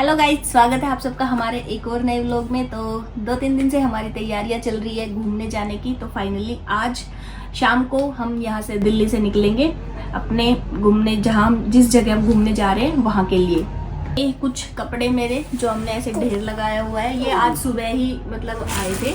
Hello guys, स्वागत है आप सबका हमारे एक और नए व्लॉग में। तो 2-3 दिन से हमारी तैयारियां चल रही है घूमने जाने की। तो फाइनली आज शाम को हम यहाँ से दिल्ली से निकलेंगे अपने घूमने, जहाँ जिस जगह हम घूमने जा रहे हैं वहाँ के लिए। ये कुछ कपड़े मेरे जो हमने ऐसे ढेर लगाया हुआ है, ये आज सुबह ही मतलब आए थे।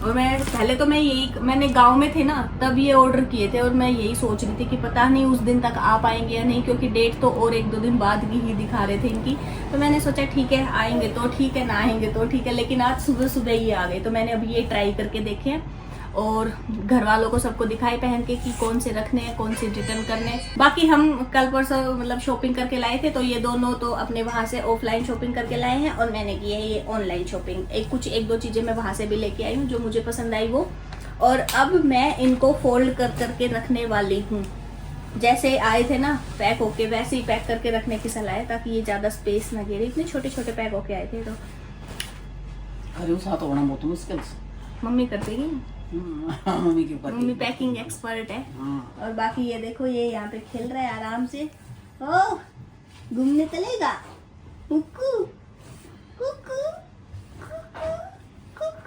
और मैंने गांव में थे ना तब ये ऑर्डर किए थे, और मैं यही सोच रही थी कि पता नहीं उस दिन तक आ पाएंगे या नहीं, क्योंकि डेट तो और 1-2 दिन बाद की ही दिखा रहे थे इनकी। तो मैंने सोचा ठीक है, आएंगे तो ठीक है, ना आएंगे तो ठीक है, लेकिन आज सुबह सुबह ही आ गए। तो मैंने अभी ये ट्राई करके देखे हैं और घर वालों को सबको दिखाई पहन के कि कौन से रखने हैं, कौन से रिटर्न करने। बाकी हम कल परसों मतलब शॉपिंग करके लाए थे, तो ये दोनों तो अपने वहां से ऑफलाइन शॉपिंग करके लाए हैं और मैंने की है ये ऑनलाइन शॉपिंग। एक दो चीजें मैं वहां से भी लेके आई हूँ जो मुझे पसंद आई वो। और अब मैं इनको फोल्ड कर करके रखने वाली हूँ। जैसे आए थे ना पैक होके, वैसे ही पैक करके रखने की सलाह है ताकि ये ज्यादा स्पेस ना घेरे। इतने छोटे छोटे पैक होके आए थे। तो अरे उस हाथ होना बहुत मुश्किल से मम्मी कर देगी। मम्मी की बात, मम्मी पैकिंग एक्सपर्ट है। और बाकी ये देखो, ये यहाँ पे खेल रहा है आराम से। ओ घूमने चलेगा कुकू कुकू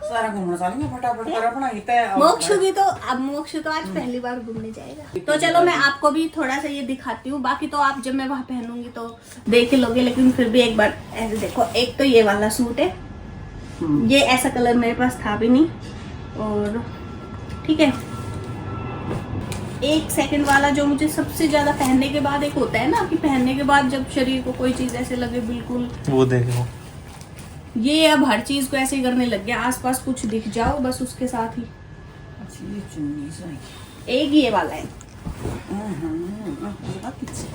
सारा घूमना चलेंगे फटाफट कर अपना इतना। मोक्ष तो आज पहली बार घूमने जाएगा। तो चलो मैं आपको भी थोड़ा सा ये दिखाती हूँ। बाकी तो आप जब मैं वहाँ पहनूंगी तो देख ही लोगे, लेकिन फिर भी एक बार ऐसे देखो। एक तो ये वाला सूट है, ये ऐसा कलर मेरे पास था भी नहीं। और ठीक है, एक सेकंड वाला जो मुझे सबसे ज्यादा पहनने के बाद एक होता है ना कि पहनने के बाद जब शरीर को कोई चीज ऐसे लगे बिल्कुल, वो देखो ये अब हर चीज को ऐसे ही करने लग गया। आसपास कुछ दिख जाओ बस उसके साथ ही। एक ये वाला है,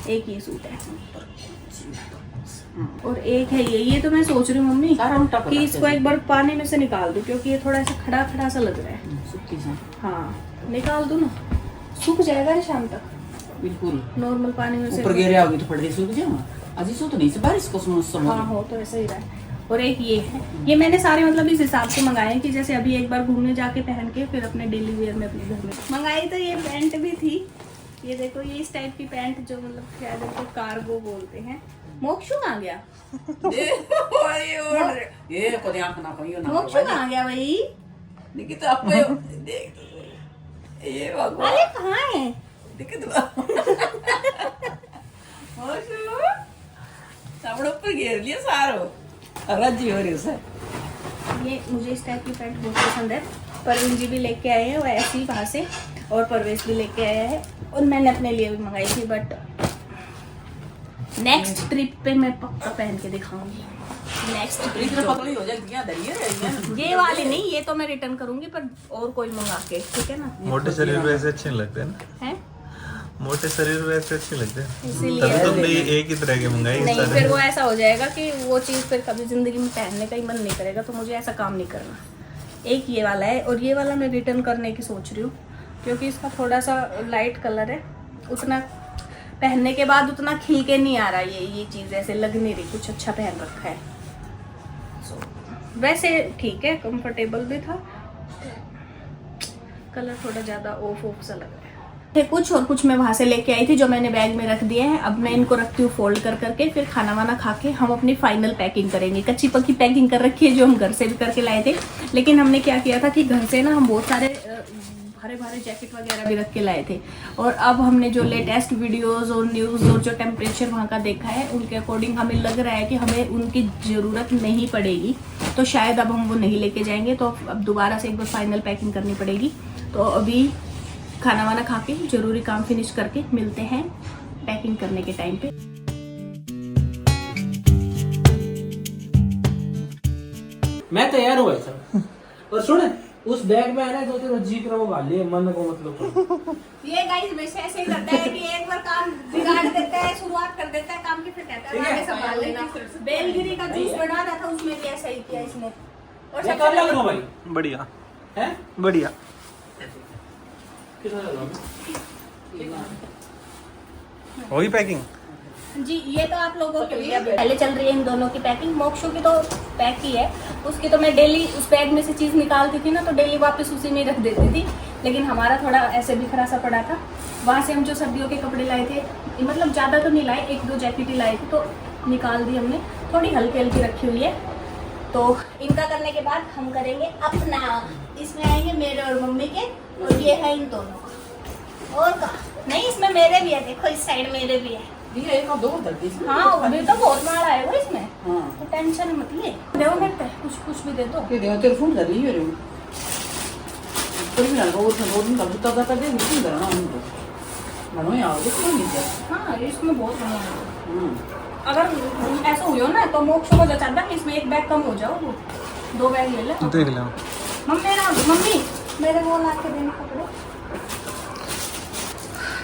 एक ये सूट है और एक है ये तो मैं सोच रही हूँ मम्मी कि इसको एक बार पानी में से निकाल दूं, क्योंकि ये थोड़ा सा खड़ा खड़ा सा लग रहा है। हाँ निकाल दूं ना, सूख जाएगा शाम तक बिल्कुल नॉर्मल पानी में से। ऊपर गिर आओगी तो फट सूख जाएगा। अजी सो तो नहीं से बारिश को मौसम हाँ हो तो ऐसा ही रहा है। और एक ये है, ये मैंने सारे मतलब इस हिसाब से मंगाए हैं कि जैसे अभी एक बार घूमने जाके पहन के फिर अपने डेली वेयर में अपने घर में मंगाई। तो ये पैंट भी थी, ये देखो, ये इस टाइप की पैंट जो मतलब क्या देखो कार्गो बोलते हैं। मोक्षु आ गया ये को ध्यान ना करियो ना। मोक्षु आ गया भाई, देखिए तो आप देख ये भगवान। अरे कहाँ है देखिए तो मोक्षु सामने ऊपर गिर लिया सारो रजी हो रही उसे। ये मुझे इस टाइप की पैंट बहुत पसंद है। परवीन जी भी लेके आए हैं वो ऐसी ही वहाँ से, और परवेश भी लेके आया है, और मैंने अपने लिए भी मंगाई थी। बट नेक्स्ट ट्रिप पे मैं पक्का पहन के दिखाऊंगी। नेक्स्ट ट्रिप पतली हो जाएगी। ये वाली नहीं, ये तो मैं रिटर्न करूंगी, पर और कोई मंगा के, ठीक है ना। मोटे शरीर पे ऐसे अच्छे नहीं लगते ना, हैं मोटे शरीर पे ऐसे अच्छे लगते हैं, इसीलिए तभी तुमने एक ही तरह के मंगाई नहीं, सारे। फिर वो ऐसा हो जाएगा कि वो चीज़ फिर कभी जिंदगी में पहनने का ही मन नहीं करेगा। तो मुझे ऐसा काम नहीं करना। एक ये वाला है, और ये वाला मैं रिटर्न करने की सोच रही हूँ, क्योंकि इसका थोड़ा सा लाइट कलर है, उतना पहनने के बाद उतना खिल के नहीं आ रहा। ये चीज़ ऐसे लग नहीं रही, कुछ अच्छा पहन रखा है। वैसे ठीक है, कंफर्टेबल भी था, कलर थोड़ा ज़्यादा ऑफ सा लग रहा है। कुछ और कुछ मैं वहाँ से लेके आई थी जो मैंने बैग में रख दिए हैं। अब मैं इनको रखती हूँ फोल्ड कर करके, फिर खाना वाना खा के हम अपनी फाइनल पैकिंग करेंगे। कच्ची पक्की पैकिंग कर रखी है जो हम घर से भी करके लाए थे, लेकिन हमने क्या किया था कि घर से ना हम बहुत सारे भारे भारे जैकेट वगैरह भी रख के लाए थे। और अब हमने जो लेटेस्ट वीडियोस और न्यूज़ और जो टेम्परेचर वहाँ का देखा है, उनके अकॉर्डिंग हमें लग रहा है कि हमें उनकी ज़रूरत नहीं पड़ेगी। तो शायद अब हम वो नहीं लेके जाएंगे, तो अब दोबारा से एक बार फाइनल पैकिंग करनी पड़ेगी। तो अभी खाना वाना खा के जरूरी काम फिनिश करके मिलते हैं पैकिंग करने के टाइम पे। मैं तैयार हूँ भाई। और सुन, उस बैग में आना तो जी करो वाले मन को मतलब ये गाइस वैसे ऐसे ही करता है कि एक बार काम बिगाड़ देता है, शुरुआत कर देता है काम की, फिर कहता है आगे संभाल लेना। बेलगिरी का जूस बना रहा था, उसमें भी ऐसा ही किया इसने। और मैं कब लग रहा हूँ भाई? बढ़िया है बढ़िया। होगी पैकिंग जी, ये तो आप लोगों के लिए पहले चल रही है इन दोनों की पैकिंग। मोक्षु की तो पैक ही है, उसकी तो मैं डेली उस बैग में से चीज़ निकालती थी ना, तो डेली वापस उसी में रख देती थी। लेकिन हमारा थोड़ा ऐसे बिखरा सा पड़ा था। वहाँ से हम जो सर्दियों के कपड़े लाए थे, मतलब ज़्यादा तो नहीं लाए, 1-2 जैकेट ही लाए थे, तो निकाल दी हमने। थोड़ी हल्की हल्की रखी हुई है। तो इनका करने के बाद हम करेंगे अपना। इसमें आएंगे मेरे और मम्मी के, और ये है इन दोनों का। और का नहीं, इसमें मेरे भी है, देखो इस साइड मेरे भी है। ये एक और दो दर्द इसमें। हाँ अभी तो बहुत मार आएगा इसमें। हाँ तो टेंशन मत ले, दो मिनट कुछ भी दे दो। ये देखो तेरे फोन कर रही है रे पर भी ना वो दिन का बुता का दे नहीं करना उनको मनो यार देखो नहीं है। हाँ इसमें बहुत बढ़िया है। अगर ऐसा हुई हो ना तो मोक्ष को चाहता है कि इसमें एक बैग कम हो जाओ, वो 2 बैग ले ले। देख लो। मम्मी मेरे वो ला के देने कपड़े।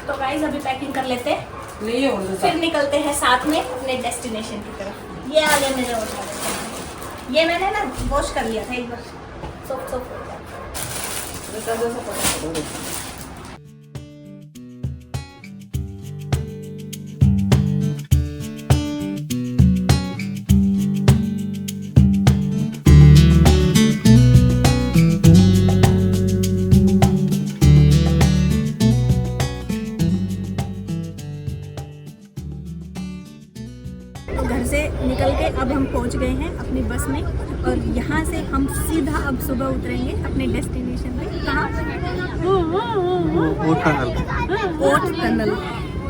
तो गाइस अभी पैकिंग कर लेते हैं, नहीं और फिर निकलते हैं साथ में अपने डेस्टिनेशन की तरफ। ये आ गया मेरे वॉश, ये मैंने ना वॉश कर लिया था एक बार, सोप हो गया। घर से निकल के अब हम पहुंच गए हैं अपनी बस में, और यहाँ से हम सीधा अब सुबह उतरेंगे अपने डेस्टिनेशन पे। कहाँ? ओट टनल।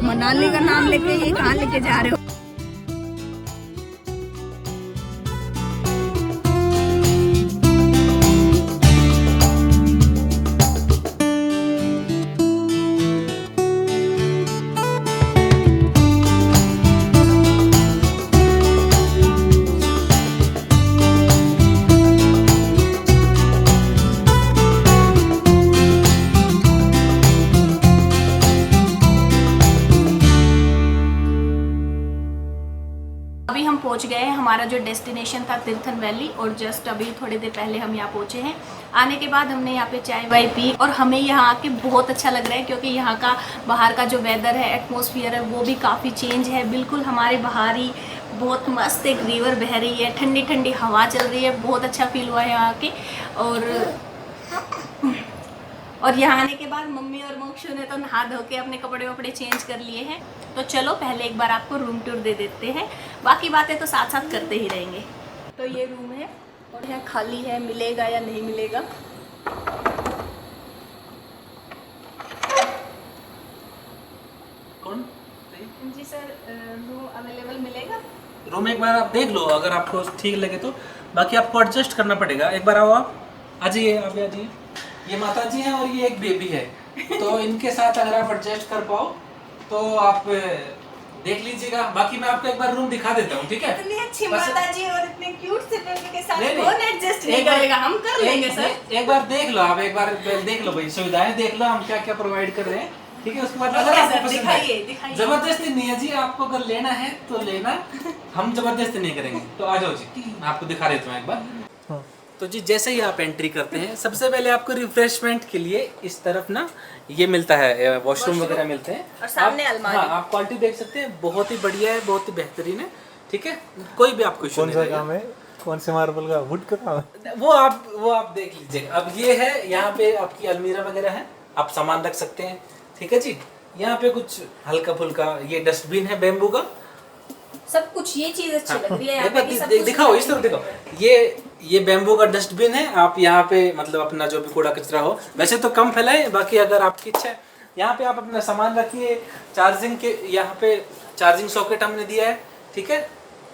मनाली का नाम लेके ये कहाँ लेके जा रहे हो? अभी हम पहुंच गए हैं, हमारा जो डेस्टिनेशन था तीर्थन वैली, और जस्ट अभी थोड़ी देर पहले हम यहाँ पहुंचे हैं। आने के बाद हमने यहाँ पे चाय वाय पी, और हमें यहाँ आके बहुत अच्छा लग रहा है क्योंकि यहाँ का बाहर का जो वेदर है, एटमॉस्फेयर है, वो भी काफ़ी चेंज है। बिल्कुल हमारे बाहर ही बहुत मस्त एक रिवर बह रही है, ठंडी ठंडी हवा चल रही है, बहुत अच्छा फील हुआ है यहाँ आके। और यहाँ आने के बाद मम्मी और मोक्षु ने तो नहा धो के अपने कपड़े वपड़े चेंज कर लिए हैं। तो चलो पहले एक बार आपको रूम टूर दे देते हैं, बाकी बातें तो साथ साथ करते ही रहेंगे। तो ये रूम है, और यहाँ खाली है, मिलेगा या नहीं मिलेगा। कौन? जी सर, रूम अवेलेबल मिलेगा? रूम एक बार आप देख लो, अगर आपको ठीक लगे तो। बाकी आपको एडजस्ट करना पड़ेगा। एक बार आओ, आप आ जाइए, आप आ जाइए। ये माता जी हैं और ये एक बेबी है, तो इनके साथ अगर आप एडजस्ट कर पाओ तो आप देख लीजिएगा। बाकी मैं आपको एक बार रूम दिखा देता हूँ, ठीक है? इतनी अच्छी माता जी और इतने क्यूट से बेबी के साथ नहीं, कौन एडजस्ट नहीं करेगा? हम कर लेंगे सर। एक बार देख लो, आप एक बार देख लो भाई, सुविधाएं देख लो हम क्या क्या प्रोवाइड कर रहे हैं, ठीक है? उसके बाद अगर आपको पसंद है, जबरदस्ती नहीं है जी, आपको अगर लेना है तो लेना, हम जबरदस्ती नहीं करेंगे। तो आ जाओ जी, मैं आपको दिखा देता हूँ एक बार। तो जी जैसे ही आप एंट्री करते हैं, सबसे पहले आपको रिफ्रेशमेंट के लिए इस तरफ ना ये मिलता है, वॉशरूम वगैरह मिलते हैं, और सामने अलमारी। हाँ, आप क्वालिटी देख सकते हैं, बहुत ही बढ़िया है, बहुत ही बेहतरीन है, ठीक है? कोई भी आपको इशू नहीं काम है, कौन से मार्बल का, वुड का काम है, वो आप देख लीजिए। अब ये है, यहाँ पे आपकी अलमीरा वगैरह है, आप सामान रख सकते हैं, ठीक है जी? यहाँ पे कुछ हल्का फुल्का ये डस्टबिन है बेम्बू का, सब कुछ ये चीज अच्छी लग रही है। यहाँ पे दिखाओ, इस तरफ दिखाओ। ये बेम्बू का डस्टबिन है, आप यहाँ पे मतलब अपना जो भी कूड़ा कचरा हो, वैसे तो कम फैलाए, बाकी अगर आपकी इच्छा है यहाँ पे आप अपना सामान रखिए। चार्जिंग के यहाँ पे चार्जिंग सॉकेट हमने दिया है, ठीक है?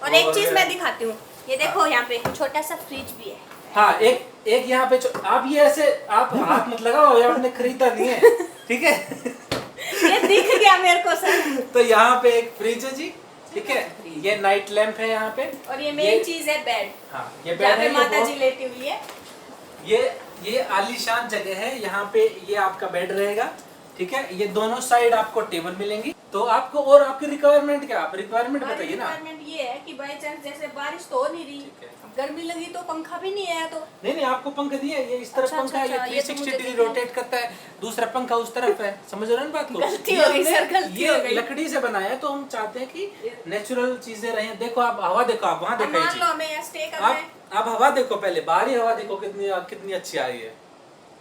और एक चीज मैं दिखाती हूँ, ये देखो यहाँ पे छोटा सा फ्रिज भी है। हाँ, एक यहाँ पे आप ये ऐसे आप हाथ मत लगाओ, ये आपने खरीदा नहीं है, ठीक है? ये दिख गया मेरे को सर। तो यहाँ पे एक फ्रिज है जी, ठीक है? ये नाइट लैंप है यहाँ पे, और ये मेन चीज है बेड। हाँ, ये जहाँ बेड पे है, माता जी लेटी हुई है। ये आलीशान जगह है। यहाँ पे ये आपका बेड रहेगा, ठीक है? ये दोनों साइड आपको टेबल मिलेंगी। तो आपको और आपकी रिक्वायरमेंट क्या, आप रिक्वायरमेंट बताइए ना। रिक्वायरमेंट ये है कि बाई चांस जैसे बारिश तो हो नहीं रही, गर्मी लगी तो पंखा भी नहीं आया तो नहीं, आपको पंखा दिया है, ये इस तरफ पंखा है, ये 360 डिग्री रोटेट करता है, दूसरा पंखा उस तरफ है, समझ रहे हो ना बात को? गलती हो गई सर, गलती हो गई। लकड़ी से बनाया है, तो हम चाहते हैं कि नेचुरल चीजें रहें। देखो आप हवा देखो, आप वहाँ देखो, मान लो हमें यहाँ स्टे करना है। आप हवा देखो, पहले बाहरी हवा देखो कितनी अच्छी आ रही है,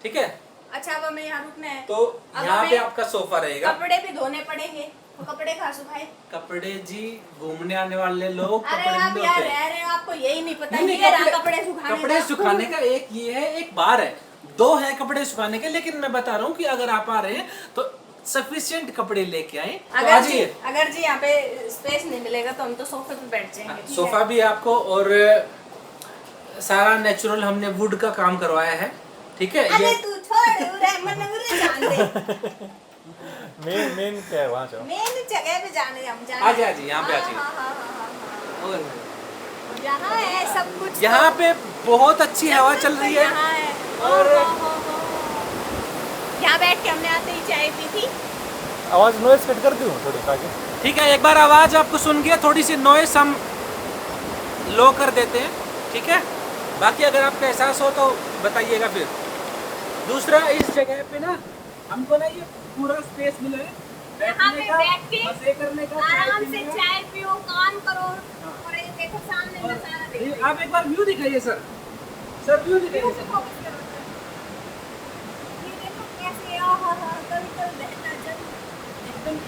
ठीक है? अच्छा अब हमें यहाँ रुकना है, तो यहाँ पे आपका सोफा रहेगा, कपड़े भी धोने पड़ेंगे। तो कपड़े कहाँ सुखाए? कपड़े जी घूमने आने वाले लोग अरे कपड़े आप नहीं यार धोते। रह रहे हो, आपको यही नहीं पता नहीं, कि नहीं, ये रहा कपड़े सुखाने कपड़े का। सुखाने का एक ये है, एक बार है, दो है कपड़े सुखाने के। लेकिन मैं बता रहा हूँ कि अगर आप आ रहे हैं तो सफिशिएंट कपड़े लेके आए तो आ जाइए। अगर जी यहाँ पे स्पेस नहीं मिलेगा तो हम तो सोफे पे बैठ जाएंगे, ठीक है? सोफा भी आपको, और सारा नेचुरल हमने वुड का काम करवाया है, ठीक है। अरे ये तू छोड़, उरे जान दे। मेन क्या है वहाँ जाओ। मेन जगह पे जाने हम जाने। आ जाइए, यहाँ पे आ जाइए। हाँ। और यहाँ है सब कुछ। यहाँ पे बहुत अच्छी हवा चल रही है। यहाँ है। और यहाँ बैठ के हमने आते ही चाय पी थी। आवाज नॉइस कट कर दूँ थोड़ी ताकि। ठीक है, एक बार आवाज आपको सुन गया, थोड़ी सी नॉइस हम लो कर देते हैं, ठीक है। बाकी अगर आपका एहसास हो तो बताइएगा फिर। दूसरा, इस जगह पे ना हमको ना ये पूरा स्पेस मिला है यहाँ बैठने पे का, बैठ के मजे करने का, चाय आराम से पीने का। चाय पियो, काम करो। और ये देखो सामने नजारा ये देखो। आप एक बार व्यू दिखाइए सर, व्यू दिखाइए व्यू सर। पे focus करो। ये देखो कैसे, आहा हा, कभी बहता जल।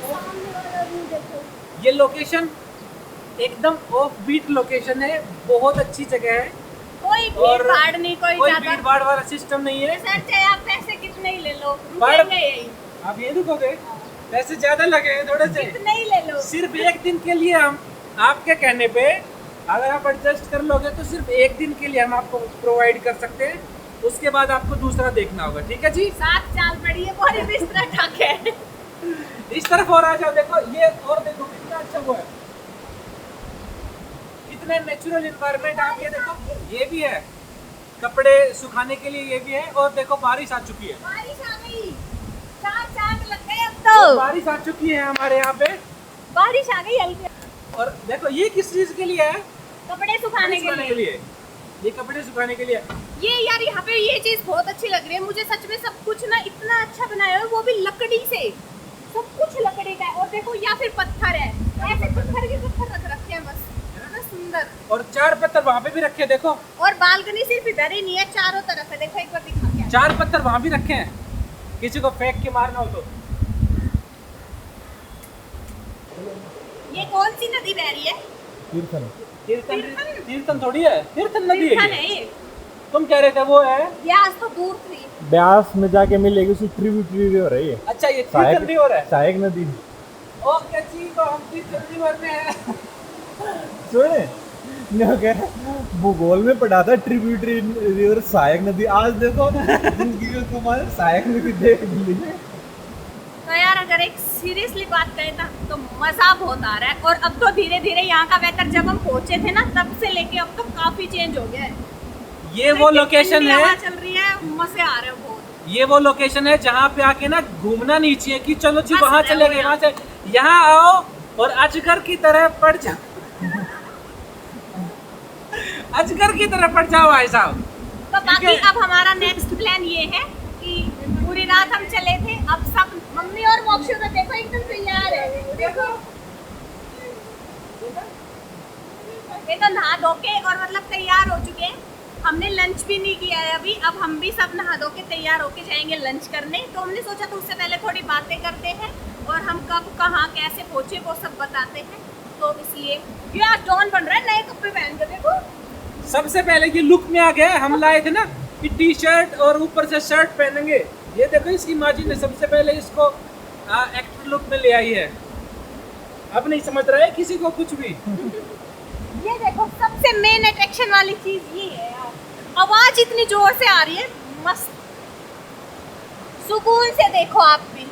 सामने वाला व्यू देखो। ये लोकेशन एकदम ऑफ बीट लोकेशन है, बहुत अच्छी जगह है। कोई और भीड़ भाड़ नहीं, कोई कोई ज्यादा। भीड़ भाड़ वाला सिस्टम नहीं है। सर चाहे आप पैसे कितने ही ले लो, भाड़- रुकेंगे यही। आप ये रुकोगे, पैसे ज्यादा लगे हैं थोड़े से। कितने ही ले लो। सिर्फ एक दिन के लिए हम आपके कहने पे, अगर आप एडजस्ट कर लोगे तो सिर्फ एक दिन के लिए हम आपको प्रोवाइड कर सकते हैं। उसके बाद आपको दूसरा देखना होगा, ठीक है जी। साथ चाल पड़ी है, पूरी बिस्तर ढक है। इस तरफ और आ जाओ, देखो ये, और देखो कितना अच्छा वो है, कितने नेचुरल एनवायरनमेंट। आप ये देखो, ये भी है कपड़े सुखाने के लिए, ये भी है। और देखो बारिश आ चुकी है, बारिश आ गई, चार चांद लग गए अब तो। बारिश आ चुकी है हमारे यहाँ पे। बारिश आ गई हल्की। और देखो ये किस चीज के लिए है? कपड़े सुखाने के लिए। ये कपड़े सुखाने के लिए। ये यार यहाँ पे ये चीज बहुत अच्छी लग रही है मुझे सच में। सब कुछ ना इतना अच्छा बनाया है, वो भी लकड़ी से, सब कुछ लकड़ी का है। और देखो या फिर पत्थर है, ऐसे पत्थर के पत्थर रख रखे हैं, बस इतना सुंदर। और 4 पत्थर वहाँ पे भी रखे हैं, देखो। और बालकनी सिर्फ इधर ही नहीं है, चारों तरफ है। देखो एक बार दिखा के 4 पत्थर वहाँ भी रखे हैं, किसी को फेंक के मारना हो तो। ये कौन सी नदी बह रही है? तीर्थन। तीर्थन थोड़ी है, तीर्थन नदी तीर्थन है है ये। ये। तुम कह रहे थे वो है। ये आज तो दूर थी। ब्यास में जाके मिलेगी उसकी ट्रिब्यूटरी रिवर है ये। अच्छा, ये तीर्थन रिवर है। सहायक नदी। ओके जी, तो हम तीर्थन रिवर में हैं। सुने नहीं क्या भूगोल में पढ़ा था ट्रिब्यूटरी रिवर सहायक नदी। आज देखो जिंदगी में तुम्हारे सहायक नदी देख ली। तो यार अगर एक सीरियसली बात करें ना तो मजा बहुत आ रहा है। और अब तो धीरे धीरे यहाँ का वेदर, जब हम पहुंचे थे ना तब से लेके अब तक काफी चेंज हो गया है। ये वो लोकेशन ठंडी हवा है, चल रही है, मजे आ रहे हैं बहुत। ये वो लोकेशन है जहाँ पे आके ना घूमना नहीं चाहिए कि चलो जी बस वहाँ रहो चले गए, यहाँ। वहाँ से यहाँ आओ और अजगर की तरह पड़ जाओ। अजगर की तरह पड़ जाओ भाई साहब। तो बाकी है। अब हमारा नेक्स्ट प्लान ये है कि पूरी रात हम चले थे, अब सब मम्मी और मोक्षू तो देखो एकदम तैयार है। देखो ये तो नहा धो के और मतलब तैयार हो चुके हैं। हमने लंच भी नहीं किया है अभी। अब हम भी सब नहा धो के तैयार होके जाएंगे लंच करने। तो हमने सोचा तो उससे पहले थोड़ी बातें करते हैं और हम कब कहाँ कैसे पहुँचे वो सब बताते हैं। तो इसलिए ये आज डॉन बन रहा है नए कपड़े पहन के, देखो। सबसे पहले ये लुक में आ गया है। हम लाए थे ना कि टी शर्ट और ऊपर से शर्ट पहनेंगे। ये देखो इसकी माजी ने सबसे पहले इसको एक्टर लुक में ले आई है। अब नहीं समझ रहा है किसी को कुछ भी। ये देखो सबसे मेन अट्रैक्शन वाली चीज ये है यार, आवाज इतनी जोर से आ रही है, मस्त सुकून से देखो आप भी।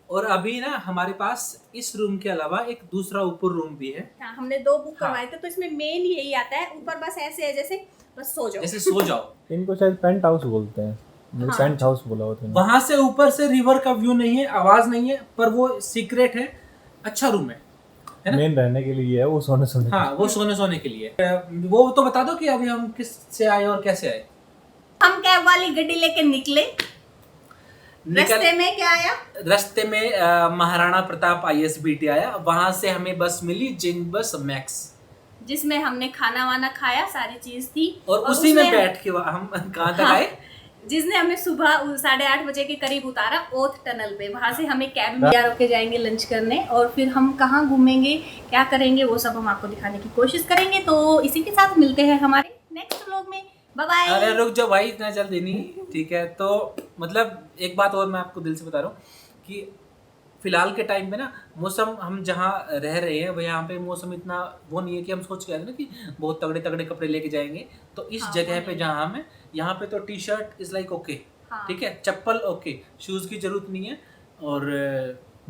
और अभी ना हमारे पास इस रूम के अलावा एक दूसरा ऊपर रूम भी है। हाँ, हमने 2 बुक हाँ। करवाए थे तो इसमें मेन यही आता है। ऊपर बस ऐसे है जैसे बस सो जाओ। जैसे सो जाओ। इनको शायद पेंट हाउस बोलते हैं। मुझे सेंट हाउस बोला हुआ था। वहां से ऊपर से रिवर का व्यू नहीं है, आवाज नहीं है, पर वो सीक्रेट है, अच्छा रूम है ना? मेन रहने के लिए है, वो सोने सोने। हाँ, वो सोने के लिए। वो तो बता दो कि अभी हम किस से आए और कैसे आए। हम कैब वाली गड्डी लेके निकले। रास्ते में क्या आया? रास्ते में महाराणा प्रताप ISBT आया, वहां से हमें बस मिली जिंग बस मैक्स, जिसमें हमने खाना वाना खाया, सारी चीज थी। और उसी में बैठ के हम कहाँ तक आए? जिसने हमें सुबह 8:30 बजे के करीब उतारा ओथ टनल पे। वहां से हमें कैब में रोक के जाएंगे लंच करने, और फिर हम कहाँ घूमेंगे, क्या करेंगे, वो सब हम आपको दिखाने की कोशिश करेंगे। तो इसी के साथ मिलते हैं हमारे नेक्स्ट व्लॉग में। Bye bye. अरे रुक जाओ भाई, इतना जल्दी नहीं, ठीक है? तो मतलब एक बात और मैं आपको दिल से बता रहा हूँ कि फिलहाल के टाइम में ना मौसम, हम जहाँ रह रहे हैं वो यहाँ पे मौसम इतना वो नहीं है कि हम सोच के आए थे ना कि बहुत तगड़े तगड़े कपड़े लेके जाएंगे। तो इस जगह पे जहाँ हम है, यहाँ पे तो टी-शर्ट इज लाइक ओके, ठीक है, चप्पल ओके, शूज की जरूरत नहीं है, और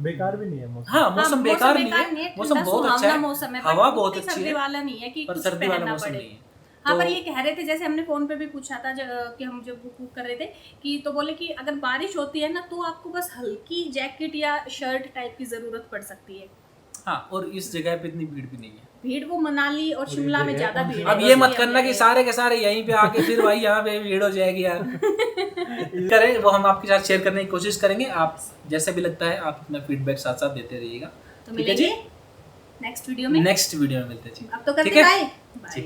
बेकार भी नहीं है मौसम। हाँ, मौसम बेकार नहीं है, मौसम बहुत अच्छा है, हवा बहुत अच्छी सर्दी है, वाला नहीं है कि पर कुछ सर्दी वाला पहनना मौसम पड़े। नहीं है। हाँ, पर तो- ये कह रहे थे, जैसे हमने फोन पे भी पूछा था कि हम जब बुक कर रहे थे, कि तो बोले कि अगर बारिश होती है ना तो आपको बस हल्की जैकेट या शर्ट टाइप की जरूरत पड़ सकती है। हाँ, और इस जगह पे इतनी भीड़ भी नहीं है। भीड़ वो मनाली और शिमला में ज्यादा भीड़ है। अब ये मत करना कि सारे के सारे यहीं पे आके फिर भाई यहाँ पे भीड़ हो जाएगी यार। करें वो हम आपके साथ शेयर करने की कोशिश करेंगे। आप जैसे भी लगता है आप अपना फीडबैक साथ साथ देते रहिएगा। तो ठीक है जी, मिलेंगे नेक्स्ट वीडियो में। नेक्स्ट वीडियो में मिलते हैं जी। अब तो करते ठीक है? Bye bye.